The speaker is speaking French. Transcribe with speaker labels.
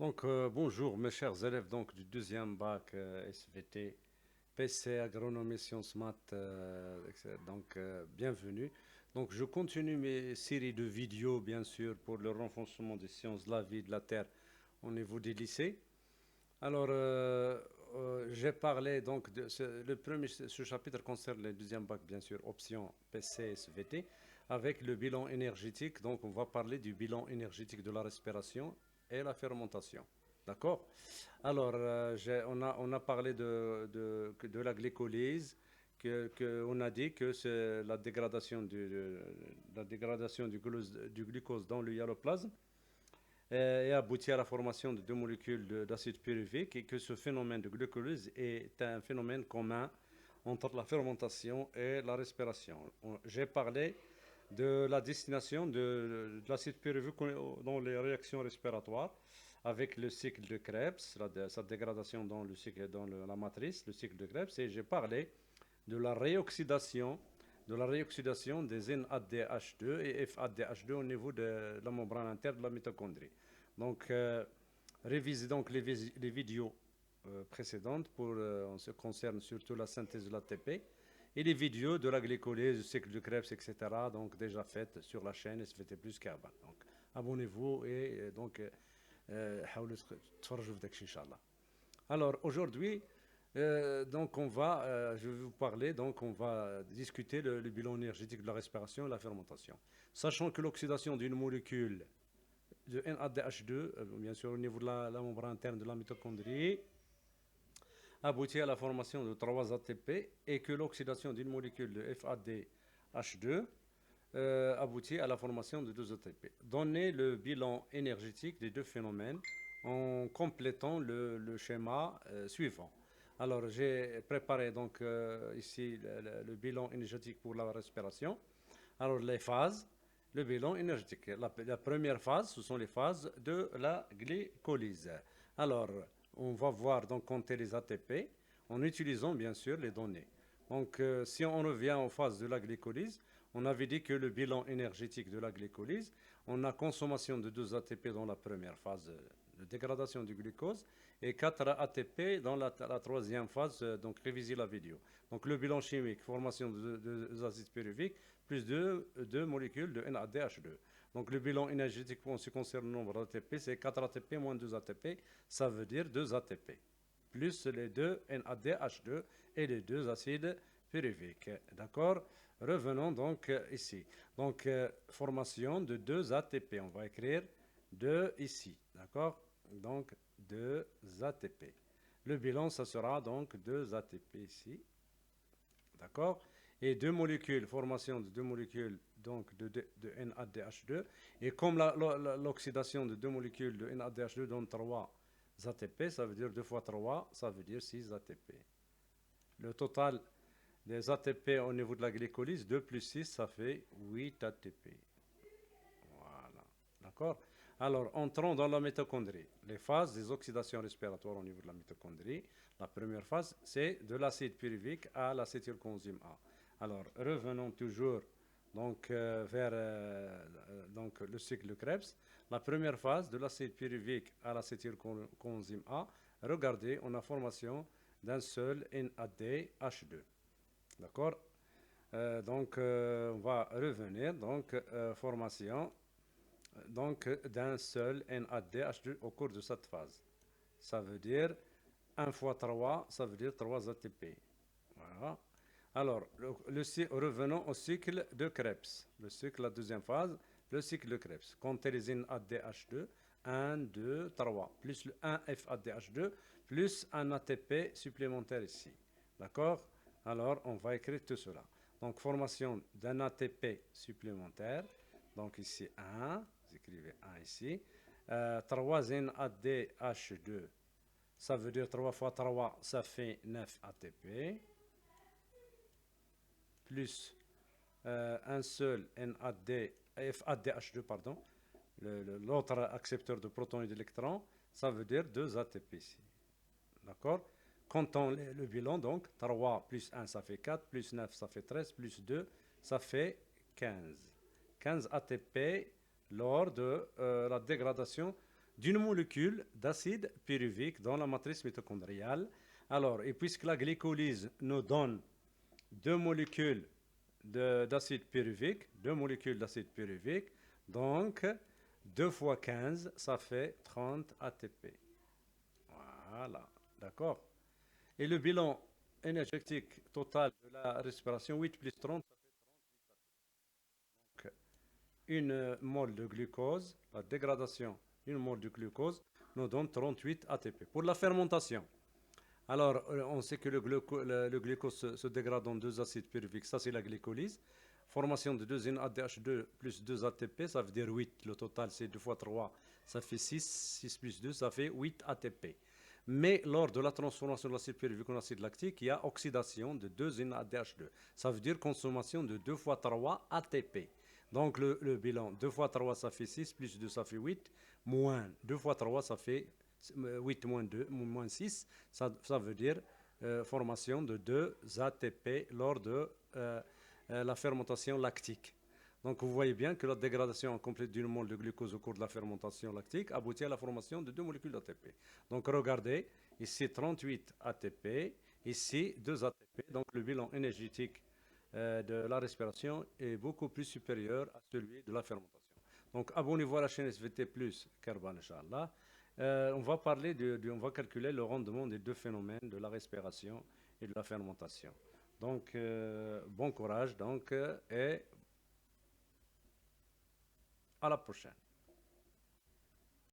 Speaker 1: Bonjour mes chers élèves du deuxième bac SVT, PC, agronomie, sciences, maths, etc. Bienvenue. Je continue mes séries de vidéos, bien sûr, pour le renforcement des sciences de la vie, de la Terre au niveau des lycées. J'ai parlé le premier, ce chapitre concerne le deuxième bac, bien sûr, option PC, SVT, avec le bilan énergétique. Donc, on va parler du bilan énergétique de la respiration et la fermentation. D'accord? On a parlé de la glycolyse, on a dit que c'est la dégradation du glucose dans le hyaloplasme et aboutit à la formation de deux molécules d'acide pyruvique et que ce phénomène de glycolyse est un phénomène commun entre la fermentation et la respiration. J'ai parlé de la destination de l'acide pyruvique dans les réactions respiratoires avec le cycle de Krebs, sa dégradation dans la matrice, le cycle de Krebs, et j'ai parlé de la réoxydation des NADH2 et FADH2 au niveau de la membrane interne de la mitochondrie. Donc, révisez donc les vidéos précédentes en ce qui concerne surtout la synthèse de l'ATP et les vidéos de la glycolyse, du cycle de Krebs, etc. Donc, déjà faites sur la chaîne SVT plus Carbone. Donc, abonnez-vous et حاولوا تفرجوا في داكشي ان شاء الله. Alors aujourd'hui, je vais vous parler, on va discuter le bilan énergétique de la respiration et la fermentation. Sachant que l'oxydation d'une molécule de NADH2, bien sûr au niveau de la membrane interne de la mitochondrie, aboutit à la formation de 3 ATP et que l'oxydation d'une molécule de FADH2 aboutit à la formation de 2 ATP. Donnez le bilan énergétique des deux phénomènes en complétant le schéma suivant. Alors, j'ai préparé ici le bilan énergétique pour la respiration. Alors, les phases, le bilan énergétique. La première phase, ce sont les phases de la glycolyse. Alors, on va voir compter les ATP en utilisant bien sûr les données. Si on revient aux phases de la glycolyse, on avait dit que le bilan énergétique de la glycolyse, on a consommation de 2 ATP dans la première phase de dégradation du glucose et 4 ATP dans la troisième phase, donc révisez la vidéo. Donc le bilan chimique, formation de 2 acides pyruviques plus 2 molécules de NADH2. Donc le bilan énergétique en ce qui concerne le nombre d'ATP, c'est 4 ATP moins 2 ATP, ça veut dire 2 ATP, plus les 2 NADH2 et les 2 acides pyruviques. D'accord? Revenons ici. Formation de 2 ATP. On va écrire 2 ici. D'accord? Donc, 2 ATP. Le bilan, ça sera donc 2 ATP ici. D'accord? Et 2 molécules, formation de 2 molécules de NADH2. Et comme l'oxydation de 2 molécules de NADH2 donne 3 ATP, ça veut dire 2 fois 3, ça veut dire 6 ATP. Le total des ATP au niveau de la glycolyse, 2 plus 6, ça fait 8 ATP. Voilà. D'accord? Alors, entrons dans la mitochondrie. Les phases des oxydations respiratoires au niveau de la mitochondrie. La première phase, c'est de l'acide pyruvique à l'acétylcoenzyme A. Alors, revenons toujours vers le cycle de Krebs. La première phase, de l'acide pyruvique à l'acétylcoenzyme A. Regardez, on a formation d'un seul NADH2. D'accord? On va revenir. Formation d'un seul NADH2 au cours de cette phase. Ça veut dire 1 fois 3, ça veut dire 3 ATP. Voilà. Alors, revenons au cycle de Krebs. La deuxième phase, le cycle de Krebs. Comptez les NADH2. 1, 2, 3. Plus le 1 FADH2, plus un ATP supplémentaire ici. D'accord? Alors, on va écrire tout cela. Donc, formation d'un ATP supplémentaire. Donc, ici 1. Vous écrivez 1 ici. 3 NADH2. Ça veut dire 3 fois 3, ça fait 9 ATP. Plus un seul FADH2, pardon. L'autre accepteur de protons et d'électrons, ça veut dire 2 ATP ici. D'accord? Comptons le bilan, donc 3 plus 1, ça fait 4, plus 9, ça fait 13, plus 2, ça fait 15. 15 ATP lors de la dégradation d'une molécule d'acide pyruvique dans la matrice mitochondriale. Alors, et puisque la glycolyse nous donne deux molécules d'acide pyruvique, donc 2 fois 15, ça fait 30 ATP. Voilà, d'accord. Et le bilan énergétique total de la respiration, 8 plus 30, donc une mole de glucose, la dégradation d'une mole de glucose nous donne 38 ATP. Pour la fermentation, alors on sait que le glucose se dégrade en deux acides pyruviques, ça c'est la glycolyse. Formation de 2 NADH2 plus 2 ATP, ça veut dire 8. Le total c'est 2 fois 3, ça fait 6. 6 plus 2, ça fait 8 ATP. Mais lors de la transformation de l'acide pyruvique en acide lactique, il y a oxydation de 2 NADH2. Ça veut dire consommation de 2 fois 3 ATP. Donc le bilan, 2 fois 3 ça fait 6, plus 2 ça fait 8, moins 2 fois 3 ça fait 8 moins 2, moins 6, ça veut dire formation de 2 ATP lors de la fermentation lactique. Donc vous voyez bien que la dégradation complète d'une mole de glucose au cours de la fermentation lactique aboutit à la formation de 2 molécules d'ATP. Donc regardez, ici 38 ATP, ici 2 ATP. Donc le bilan énergétique de la respiration est beaucoup plus supérieur à celui de la fermentation. Donc abonnez-vous à la chaîne SVT Plus Kerban, Inch'Allah. On va on va calculer le rendement des deux phénomènes de la respiration et de la fermentation. Donc bon courage donc et à la prochaine.